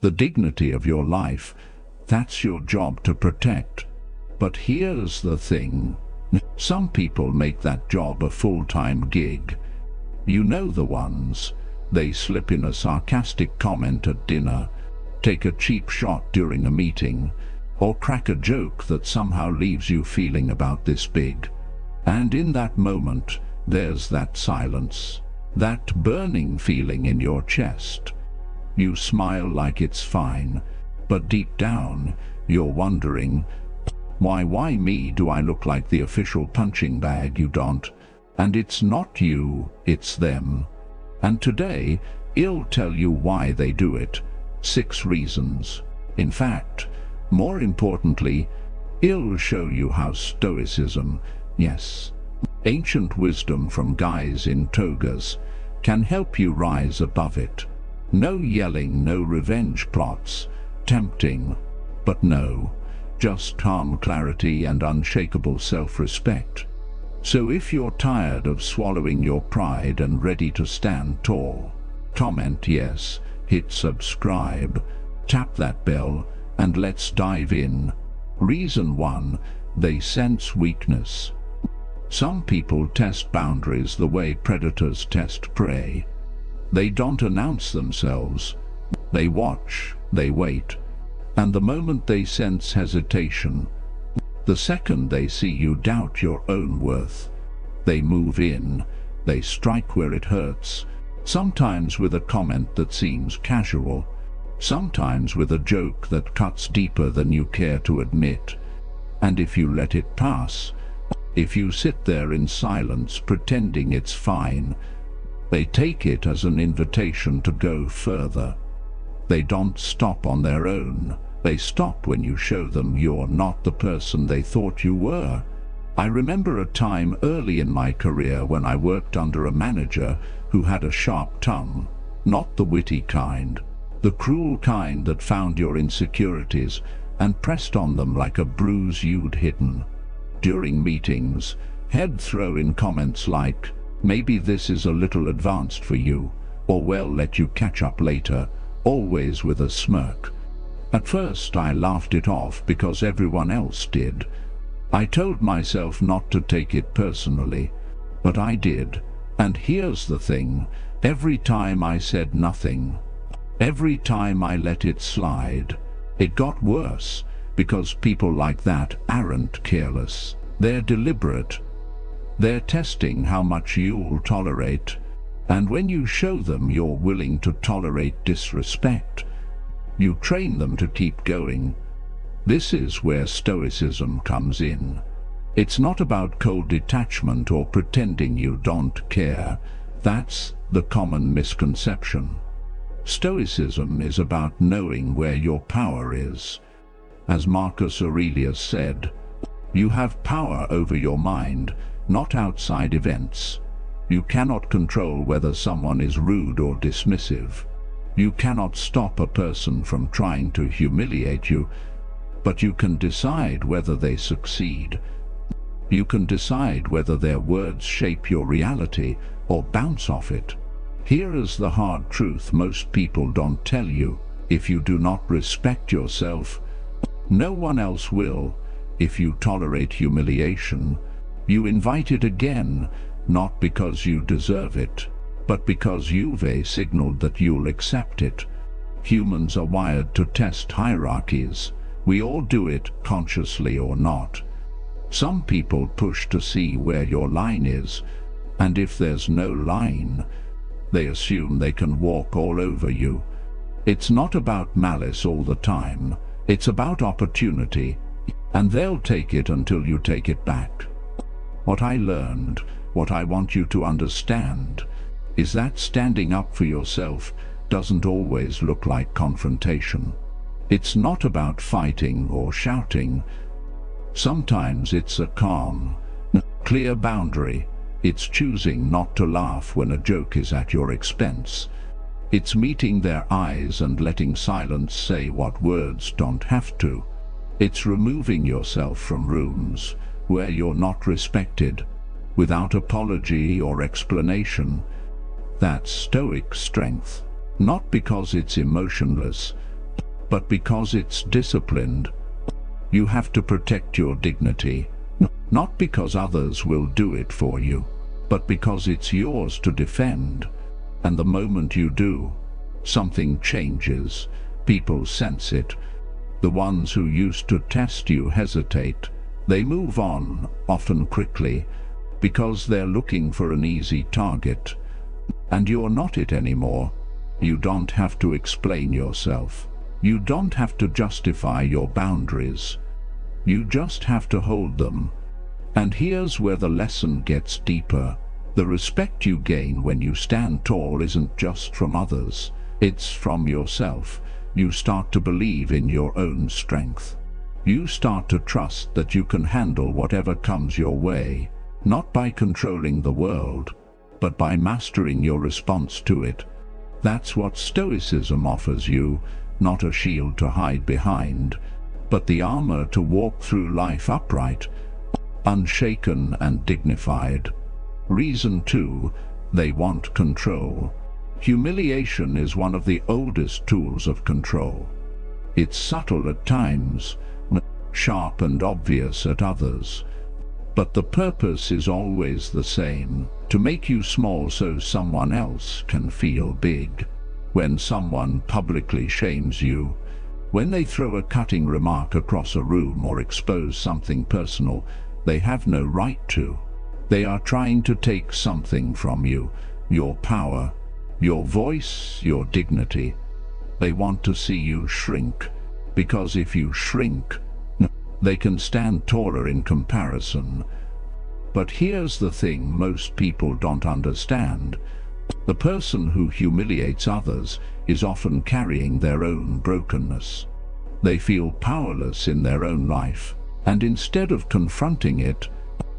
The dignity of your life, that's your job to protect. But here's the thing. Some people make that job a full-time gig. You know the ones. They slip in a sarcastic comment at dinner, take a cheap shot during a meeting, or crack a joke that somehow leaves you feeling about this big. And in that moment, there's that silence, that burning feeling in your chest. You smile like it's fine, but deep down, you're wondering, why me? Do I look like the official punching bag? You don't. And it's not you, it's them. And today, I'll tell you why they do it. 6 reasons. In fact, more importantly, I'll show you how Stoicism, yes, ancient wisdom from guys in togas, can help you rise above it. No yelling, no revenge plots, tempting, but no, just calm clarity and unshakable self-respect. So if you're tired of swallowing your pride and ready to stand tall, comment yes, hit subscribe, tap that bell, and let's dive in. Reason 1, they sense weakness. Some people test boundaries the way predators test prey. They don't announce themselves. They watch, they wait, and the moment they sense hesitation, the second they see you doubt your own worth, they move in, they strike where it hurts, sometimes with a comment that seems casual, sometimes with a joke that cuts deeper than you care to admit. And if you let it pass, if you sit there in silence pretending it's fine, they take it as an invitation to go further. They don't stop on their own. They stop when you show them you're not the person they thought you were. I remember a time early in my career when I worked under a manager who had a sharp tongue, not the witty kind, the cruel kind that found your insecurities and pressed on them like a bruise you'd hidden. During meetings, he'd throw in comments like, "Maybe this is a little advanced for you," or "Well, let you catch up later," always with a smirk. At first I laughed it off because everyone else did. I told myself not to take it personally, but I did. And here's the thing, every time I said nothing, every time I let it slide, it got worse, because people like that aren't careless. They're deliberate. They're testing how much you'll tolerate. And when you show them you're willing to tolerate disrespect, you train them to keep going. This is where Stoicism comes in. It's not about cold detachment or pretending you don't care. That's the common misconception. Stoicism is about knowing where your power is. As Marcus Aurelius said, you have power over your mind, not outside events. You cannot control whether someone is rude or dismissive. You cannot stop a person from trying to humiliate you, but you can decide whether they succeed. You can decide whether their words shape your reality or bounce off it. Here is the hard truth most people don't tell you. If you do not respect yourself, no one else will. If you tolerate humiliation, you invite it again, not because you deserve it, but because you've signaled that you'll accept it. Humans are wired to test hierarchies. We all do it, consciously or not. Some people push to see where your line is, and if there's no line, they assume they can walk all over you. It's not about malice all the time. It's about opportunity, and they'll take it until you take it back. What I learned, what I want you to understand, is that standing up for yourself doesn't always look like confrontation. It's not about fighting or shouting. Sometimes it's a calm, clear boundary. It's choosing not to laugh when a joke is at your expense. It's meeting their eyes and letting silence say what words don't have to. It's removing yourself from rooms where you're not respected, without apology or explanation. That's stoic strength, not because it's emotionless, but because it's disciplined. You have to protect your dignity, not because others will do it for you, but because it's yours to defend. And the moment you do, something changes. People sense it. The ones who used to test you hesitate. They move on, often quickly, because they're looking for an easy target. And you're not it anymore. You don't have to explain yourself. You don't have to justify your boundaries. You just have to hold them. And here's where the lesson gets deeper. The respect you gain when you stand tall isn't just from others. It's from yourself. You start to believe in your own strength. You start to trust that you can handle whatever comes your way, not by controlling the world, but by mastering your response to it. That's what Stoicism offers you, not a shield to hide behind, but the armor to walk through life upright, unshaken and dignified. Reason 2, they want control. Humiliation is one of the oldest tools of control. It's subtle at times, sharp and obvious at others. But the purpose is always the same, to make you small so someone else can feel big. When someone publicly shames you, when they throw a cutting remark across a room or expose something personal they have no right to, they are trying to take something from you, your power, your voice, your dignity. They want to see you shrink, because if you shrink, they can stand taller in comparison. But here's the thing most people don't understand. The person who humiliates others is often carrying their own brokenness. They feel powerless in their own life, and instead of confronting it,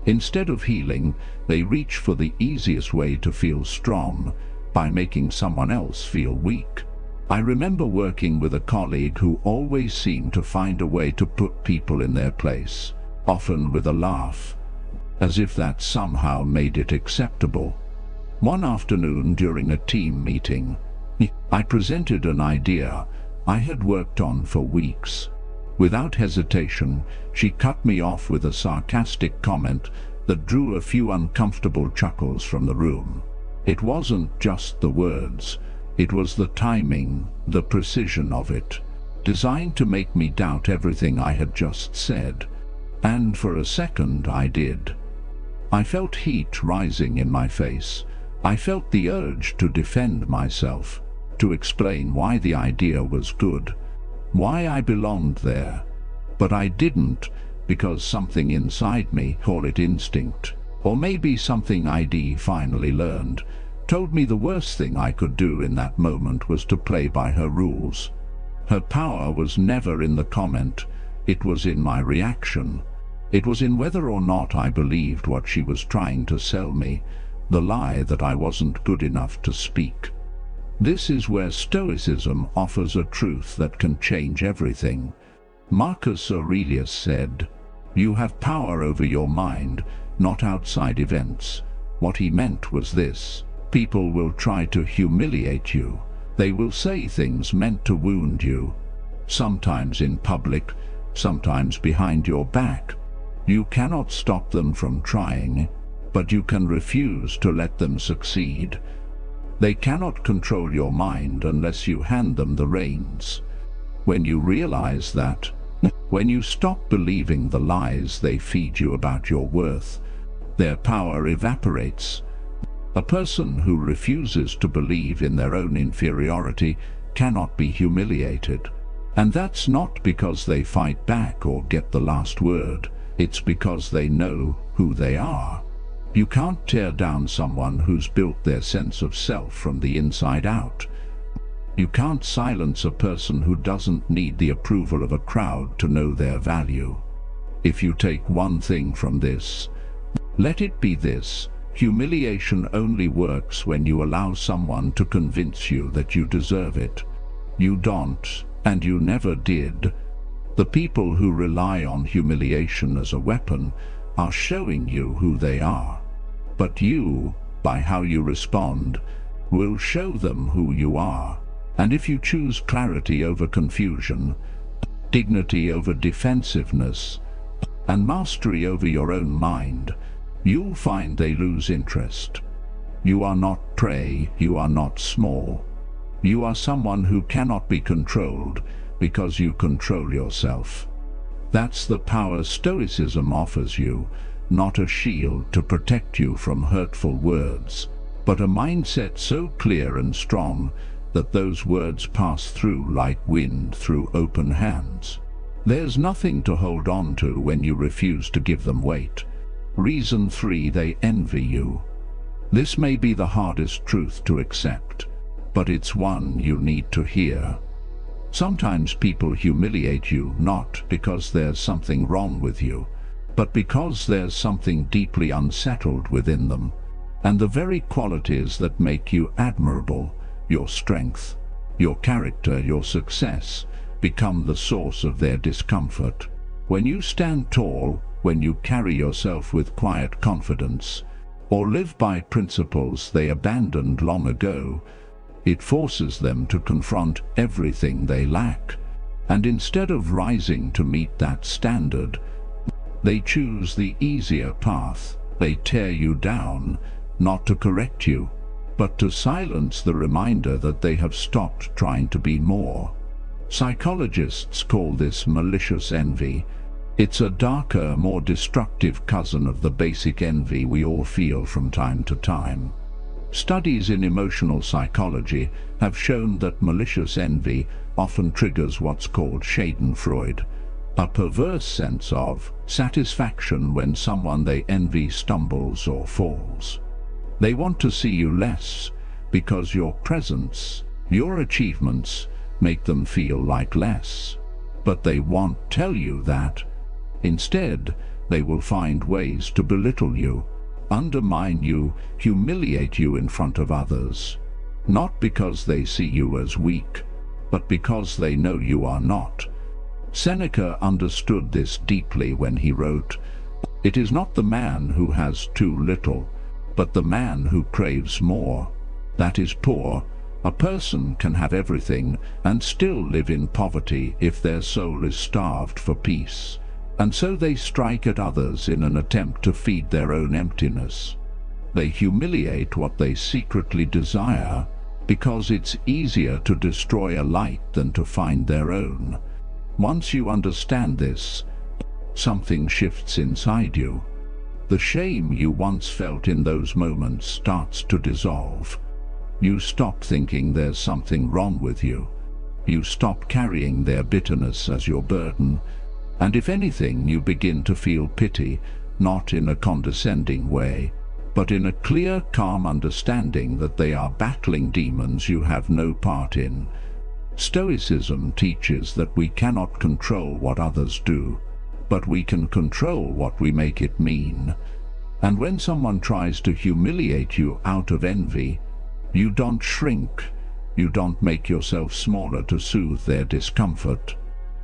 instead of healing, they reach for the easiest way to feel strong, by making someone else feel weak. I remember working with a colleague who always seemed to find a way to put people in their place, often with a laugh, as if that somehow made it acceptable. One afternoon during a team meeting, I presented an idea I had worked on for weeks. Without hesitation, she cut me off with a sarcastic comment that drew a few uncomfortable chuckles from the room. It wasn't just the words. It was the timing, the precision of it, designed to make me doubt everything I had just said. And for a second I did. I felt heat rising in my face. I felt the urge to defend myself, to explain why the idea was good, why I belonged there. But I didn't, because something inside me, call it instinct, or maybe something I'd finally learned, told me the worst thing I could do in that moment was to play by her rules. Her power was never in the comment, it was in my reaction. It was in whether or not I believed what she was trying to sell me, the lie that I wasn't good enough to speak. This is where Stoicism offers a truth that can change everything. Marcus Aurelius said, "You have power over your mind, not outside events." What he meant was this: people will try to humiliate you. They will say things meant to wound you, sometimes in public, sometimes behind your back. You cannot stop them from trying, but you can refuse to let them succeed. They cannot control your mind unless you hand them the reins. When you realize that, when you stop believing the lies they feed you about your worth, their power evaporates. A person who refuses to believe in their own inferiority cannot be humiliated. And that's not because they fight back or get the last word. It's because they know who they are. You can't tear down someone who's built their sense of self from the inside out. You can't silence a person who doesn't need the approval of a crowd to know their value. If you take one thing from this, let it be this: humiliation only works when you allow someone to convince you that you deserve it. You don't, and you never did. The people who rely on humiliation as a weapon are showing you who they are. But you, by how you respond, will show them who you are. And if you choose clarity over confusion, dignity over defensiveness, and mastery over your own mind, you'll find they lose interest. You are not prey, you are not small. You are someone who cannot be controlled because you control yourself. That's the power Stoicism offers you, not a shield to protect you from hurtful words, but a mindset so clear and strong that those words pass through like wind through open hands. There's nothing to hold on to when you refuse to give them weight. Reason 3: they envy you. This may be the hardest truth to accept, but it's one you need to hear. Sometimes people humiliate you not because there's something wrong with you, but because there's something deeply unsettled within them, and the very qualities that make you admirable, your strength, your character, your success, become the source of their discomfort. When you stand tall, when you carry yourself with quiet confidence, or live by principles they abandoned long ago, it forces them to confront everything they lack. And instead of rising to meet that standard, they choose the easier path. They tear you down, not to correct you, but to silence the reminder that they have stopped trying to be more. Psychologists call this malicious envy. It's a darker, more destructive cousin of the basic envy we all feel from time to time. Studies in emotional psychology have shown that malicious envy often triggers what's called schadenfreude, a perverse sense of satisfaction when someone they envy stumbles or falls. They want to see you less because your presence, your achievements, make them feel like less. But they won't tell you that. Instead, they will find ways to belittle you, undermine you, humiliate you in front of others. Not because they see you as weak, but because they know you are not. Seneca understood this deeply when he wrote, "It is not the man who has too little, but the man who craves more that is poor. A person can have everything and still live in poverty if their soul is starved for peace. And so they strike at others in an attempt to feed their own emptiness. They humiliate what they secretly desire because it's easier to destroy a light than to find their own." Once you understand this, something shifts inside you. The shame you once felt in those moments starts to dissolve. You stop thinking there's something wrong with you. You stop carrying their bitterness as your burden. And if anything, you begin to feel pity, not in a condescending way, but in a clear, calm understanding that they are battling demons you have no part in. Stoicism teaches that we cannot control what others do, but we can control what we make it mean. And when someone tries to humiliate you out of envy, you don't shrink, you don't make yourself smaller to soothe their discomfort.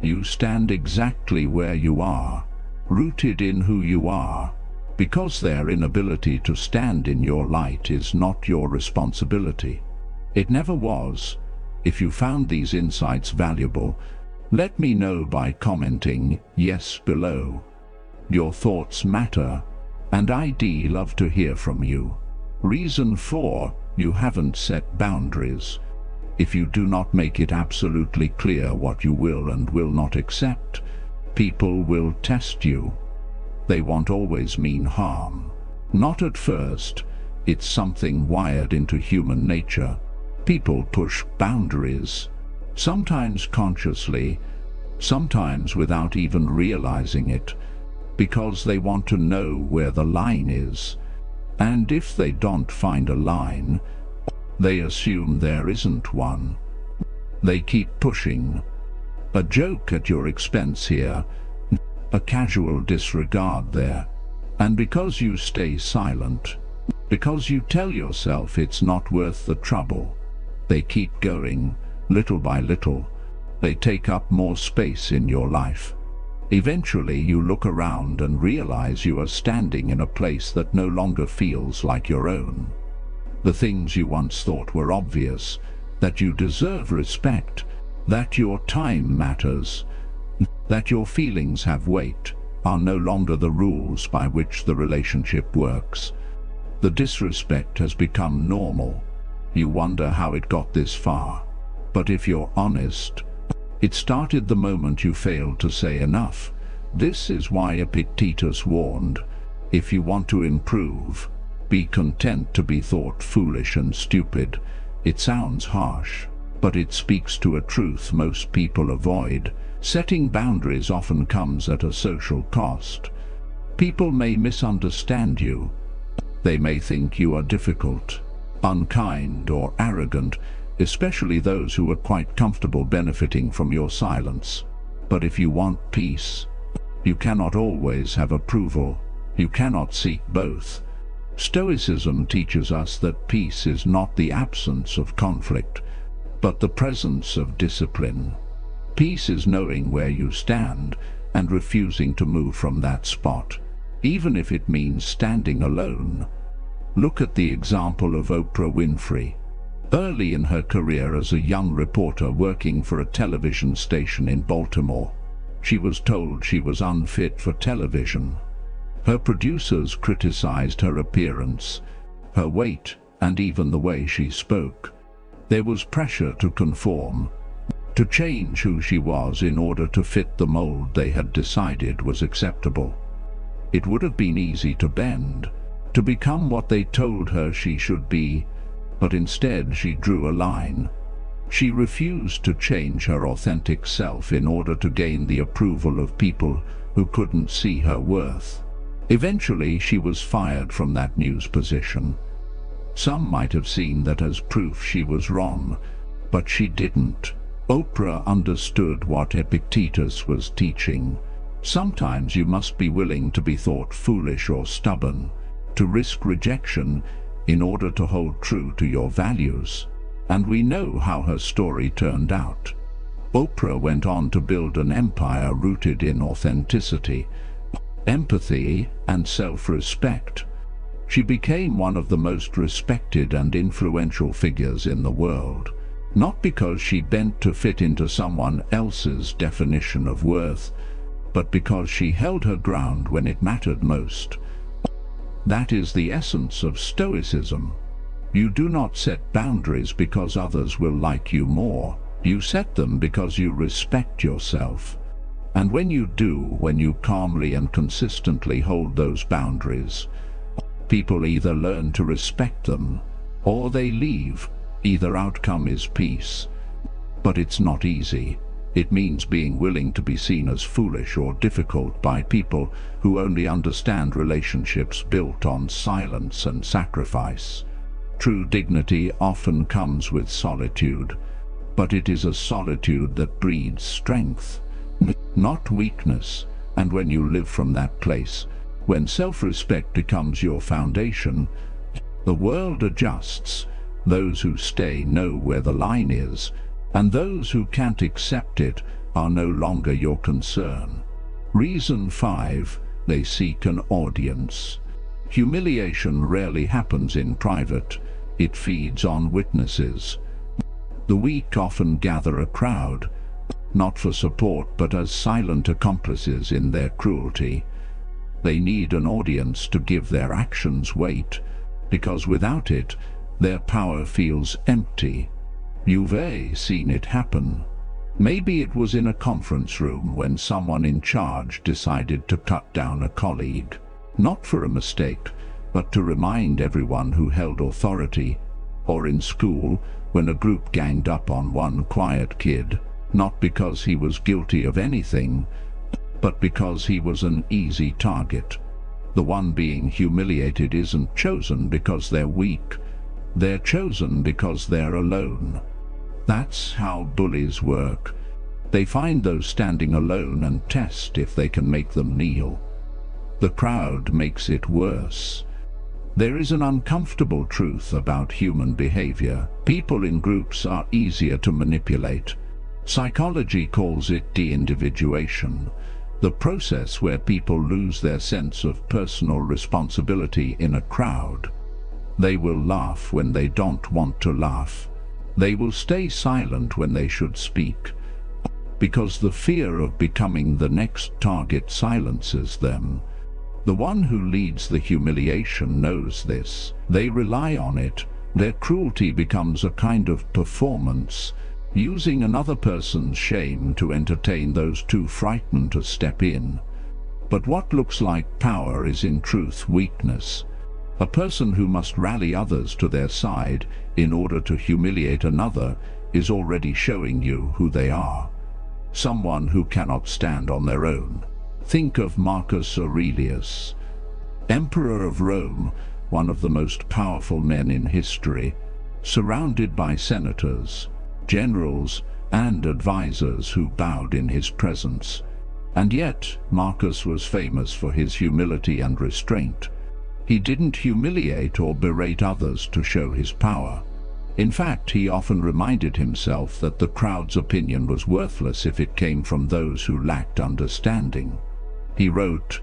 You stand exactly where you are, rooted in who you are, because their inability to stand in your light is not your responsibility. It never was. If you found these insights valuable, let me know by commenting yes below. Your thoughts matter, and I'd love to hear from you. Reason 4: you haven't set boundaries. If you do not make it absolutely clear what you will and will not accept, people will test you. They won't always mean harm. Not at first. It's something wired into human nature. People push boundaries, sometimes consciously, sometimes without even realizing it, because they want to know where the line is. And if they don't find a line, they assume there isn't one. They keep pushing. A joke at your expense here, a casual disregard there. And because you stay silent, because you tell yourself it's not worth the trouble, they keep going, little by little. They take up more space in your life. Eventually you look around and realize you are standing in a place that no longer feels like your own. The things you once thought were obvious, that you deserve respect, that your time matters, that your feelings have weight, are no longer the rules by which the relationship works. The disrespect has become normal. You wonder how it got this far. But if you're honest, it started the moment you failed to say enough. This is why Epictetus warned, if you want to improve, be content to be thought foolish and stupid. It sounds harsh, but it speaks to a truth most people avoid. Setting boundaries often comes at a social cost. People may misunderstand you. They may think you are difficult, unkind, or arrogant, especially those who are quite comfortable benefiting from your silence. But if you want peace, you cannot always have approval. You cannot seek both. Stoicism teaches us that peace is not the absence of conflict, but the presence of discipline. Peace is knowing where you stand and refusing to move from that spot, even if it means standing alone. Look at the example of Oprah Winfrey. Early in her career as a young reporter working for a television station in Baltimore, she was told she was unfit for television. Her producers criticized her appearance, her weight, and even the way she spoke. There was pressure to conform, to change who she was in order to fit the mold they had decided was acceptable. It would have been easy to bend, to become what they told her she should be, but instead she drew a line. She refused to change her authentic self in order to gain the approval of people who couldn't see her worth. Eventually she was fired from that news position. Some might have seen that as proof she was wrong, but she didn't. Oprah understood what Epictetus was teaching. Sometimes you must be willing to be thought foolish or stubborn, to risk rejection in order to hold true to your values. And we know how her story turned out. Oprah went on to build an empire rooted in authenticity, empathy, and self-respect. She became one of the most respected and influential figures in the world, not because she bent to fit into someone else's definition of worth, but because she held her ground when it mattered most. That is the essence of Stoicism. You do not set boundaries because others will like you more. You set them because you respect yourself. And when you do, when you calmly and consistently hold those boundaries, people either learn to respect them, or they leave. Either outcome is peace. But it's not easy. It means being willing to be seen as foolish or difficult by people who only understand relationships built on silence and sacrifice. True dignity often comes with solitude, but it is a solitude that breeds strength, not weakness. And when you live from that place, when self-respect becomes your foundation, the world adjusts. Those who stay know where the line is, and those who can't accept it are no longer your concern. Reason 5, they seek an audience. Humiliation rarely happens in private. It feeds on witnesses. The weak often gather a crowd, not for support but as silent accomplices in their cruelty. They need an audience to give their actions weight, because without it, their power feels empty. You've seen it happen. Maybe it was in a conference room when someone in charge decided to cut down a colleague, not for a mistake, but to remind everyone who held authority. Or in school, when a group ganged up on one quiet kid, not because he was guilty of anything, but because he was an easy target. The one being humiliated isn't chosen because they're weak. They're chosen because they're alone. That's how bullies work. They find those standing alone and test if they can make them kneel. The crowd makes it worse. There is an uncomfortable truth about human behavior. People in groups are easier to manipulate. Psychology calls it de-individuation, the process where people lose their sense of personal responsibility in a crowd. They will laugh when they don't want to laugh, They will stay silent when they should speak, because the fear of becoming the next target silences them. The one who leads the humiliation knows this. They rely on it. Their cruelty becomes a kind of performance, using another person's shame to entertain those too frightened to step in. But what looks like power is in truth weakness. A person who must rally others to their side in order to humiliate another is already showing you who they are. Someone who cannot stand on their own. Think of Marcus Aurelius, Emperor of Rome, one of the most powerful men in history, surrounded by senators, generals, and advisors who bowed in his presence. And yet, Marcus was famous for his humility and restraint. He didn't humiliate or berate others to show his power. In fact, he often reminded himself that the crowd's opinion was worthless if it came from those who lacked understanding. He wrote,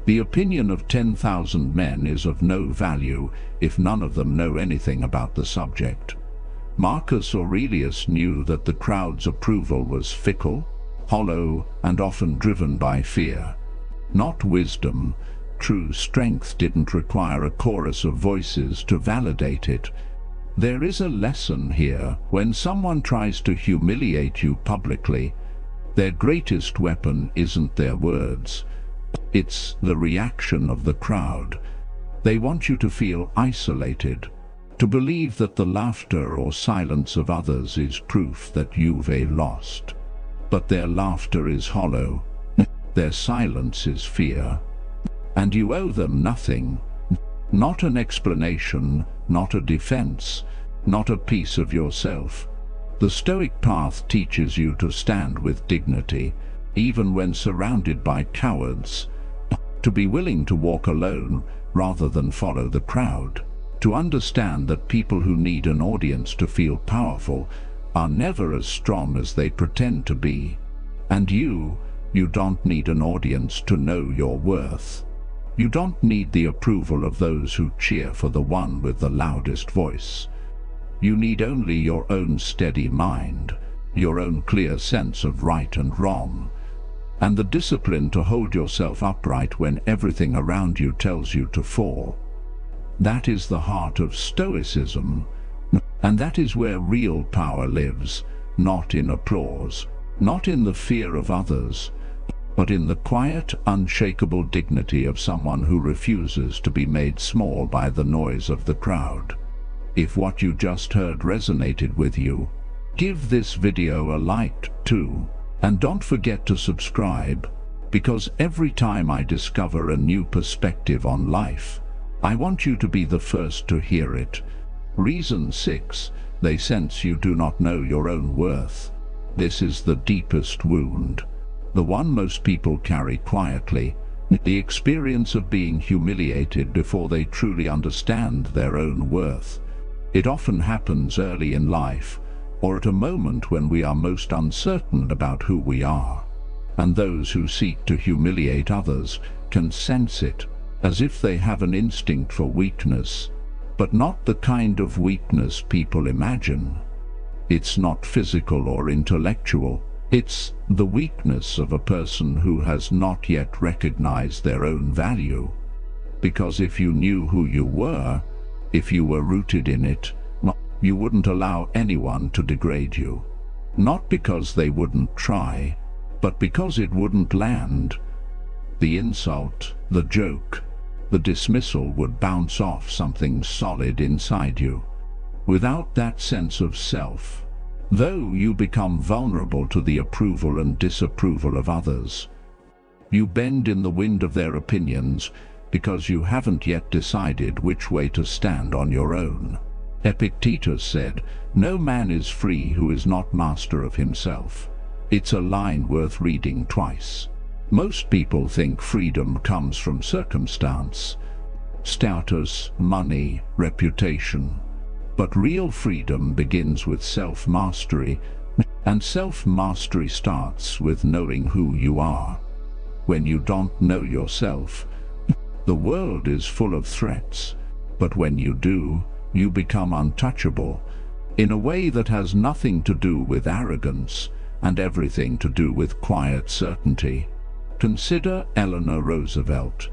"The opinion of 10,000 men is of no value if none of them know anything about the subject." Marcus Aurelius knew that the crowd's approval was fickle, hollow, and often driven by fear, not wisdom. True strength didn't require a chorus of voices to validate it. There is a lesson here. When someone tries to humiliate you publicly, their greatest weapon isn't their words. It's the reaction of the crowd. They want you to feel isolated, to believe that the laughter or silence of others is proof that you've lost. But their laughter is hollow. Their silence is fear. And you owe them nothing. Not an explanation, not a defense, not a piece of yourself. The Stoic path teaches you to stand with dignity, even when surrounded by cowards, to be willing to walk alone rather than follow the crowd, to understand that people who need an audience to feel powerful are never as strong as they pretend to be. And you don't need an audience to know your worth. You don't need the approval of those who cheer for the one with the loudest voice. You need only your own steady mind, your own clear sense of right and wrong, and the discipline to hold yourself upright when everything around you tells you to fall. That is the heart of Stoicism, and that is where real power lives, not in applause, not in the fear of others, but in the quiet, unshakable dignity of someone who refuses to be made small by the noise of the crowd. If what you just heard resonated with you, give this video a like too, and don't forget to subscribe, because every time I discover a new perspective on life, I want you to be the first to hear it. Reason 6, they sense you do not know your own worth. This is the deepest wound, the one most people carry quietly, the experience of being humiliated before they truly understand their own worth. It often happens early in life, or at a moment when we are most uncertain about who we are. And those who seek to humiliate others can sense it, as if they have an instinct for weakness, but not the kind of weakness people imagine. It's not physical or intellectual. It's the weakness of a person who has not yet recognized their own value. Because if you knew who you were, if you were rooted in it, you wouldn't allow anyone to degrade you. Not because they wouldn't try, but because it wouldn't land. The insult, the joke, the dismissal would bounce off something solid inside you. Without that sense of self, though you become vulnerable to the approval and disapproval of others, you bend in the wind of their opinions because you haven't yet decided which way to stand on your own. Epictetus said, "No man is free who is not master of himself." It's a line worth reading twice. Most people think freedom comes from circumstance, status, money, reputation. But real freedom begins with self-mastery, and self-mastery starts with knowing who you are. When you don't know yourself, the world is full of threats, but when you do, you become untouchable. in a way that has nothing to do with arrogance and everything to do with quiet certainty. Consider Eleanor Roosevelt.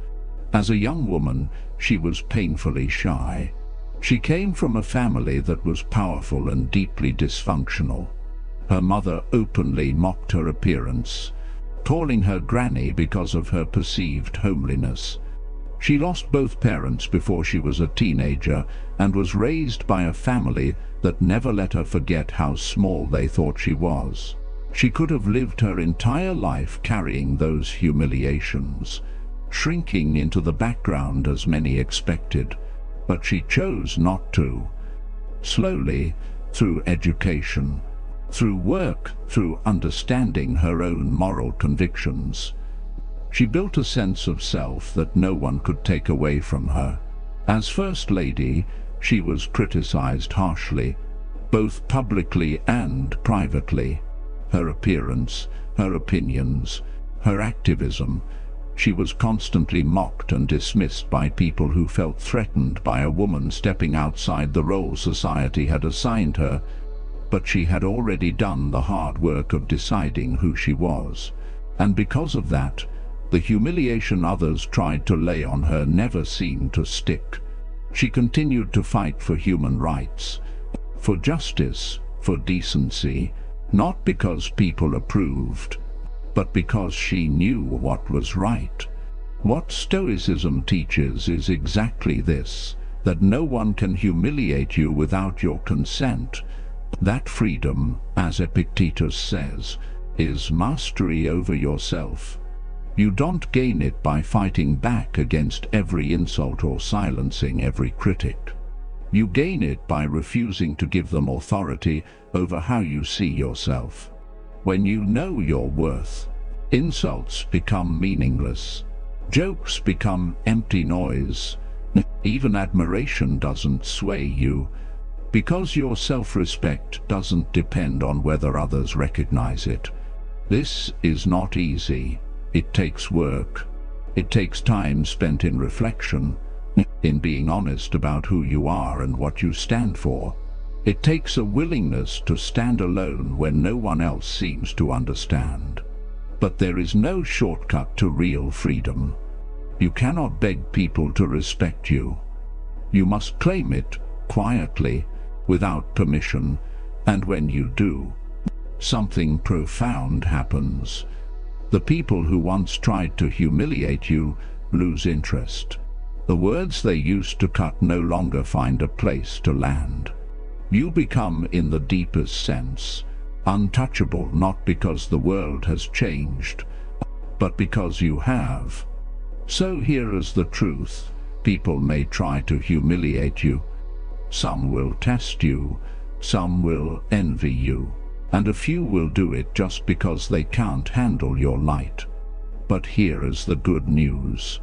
As a young woman, she was painfully shy. She came from a family that was powerful and deeply dysfunctional. Her mother openly mocked her appearance, calling her granny because of her perceived homeliness. She lost both parents before she was a teenager and was raised by a family that never let her forget how small they thought she was. She could have lived her entire life carrying those humiliations, shrinking into the background as many expected, but she chose not to. Slowly, through education, through work, through understanding her own moral convictions, she built a sense of self that no one could take away from her. As First Lady, she was criticized harshly, both publicly and privately. Her appearance, her opinions, her activism, she was constantly mocked and dismissed by people who felt threatened by a woman stepping outside the role society had assigned her. But she had already done the hard work of deciding who she was, and because of that, the humiliation others tried to lay on her never seemed to stick. She continued to fight for human rights, for justice, for decency, not because people approved, but because she knew what was right. What Stoicism teaches is exactly this, that no one can humiliate you without your consent. That freedom, as Epictetus says, is mastery over yourself. You don't gain it by fighting back against every insult or silencing every critic. You gain it by refusing to give them authority over how you see yourself. When you know your worth, insults become meaningless. Jokes become empty noise. Even admiration doesn't sway you, because your self-respect doesn't depend on whether others recognize it. This is not easy. It takes work. It takes time spent in reflection, in being honest about who you are and what you stand for. It takes a willingness to stand alone when no one else seems to understand. But there is no shortcut to real freedom. You cannot beg people to respect you. You must claim it quietly, without permission, and when you do, something profound happens. The people who once tried to humiliate you lose interest. The words they used to cut no longer find a place to land. You become, in the deepest sense, untouchable, not because the world has changed, but because you have. So here is the truth. People may try to humiliate you. Some will test you, some will envy you, and a few will do it just because they can't handle your light. But here is the good news.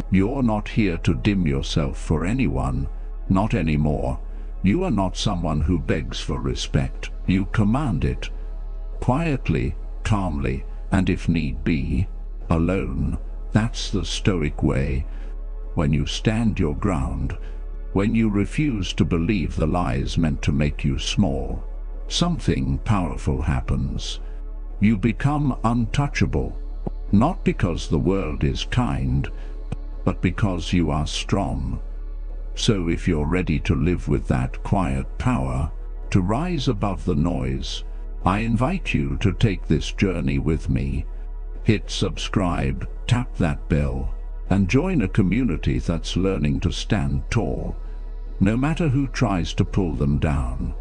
You're not here to dim yourself for anyone, not anymore. You are not someone who begs for respect. You command it, quietly, calmly, and if need be, alone. That's the Stoic way. When you stand your ground, when you refuse to believe the lies meant to make you small, something powerful happens. You become untouchable, not because the world is kind, but because you are strong. So if you're ready to live with that quiet power, to rise above the noise, I invite you to take this journey with me. Hit subscribe, tap that bell, and join a community that's learning to stand tall, no matter who tries to pull them down.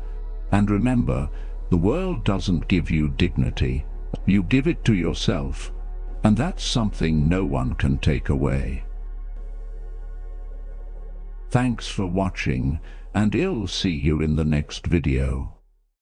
And remember, the world doesn't give you dignity. You give it to yourself, and that's something no one can take away. Thanks for watching, and I'll see you in the next video.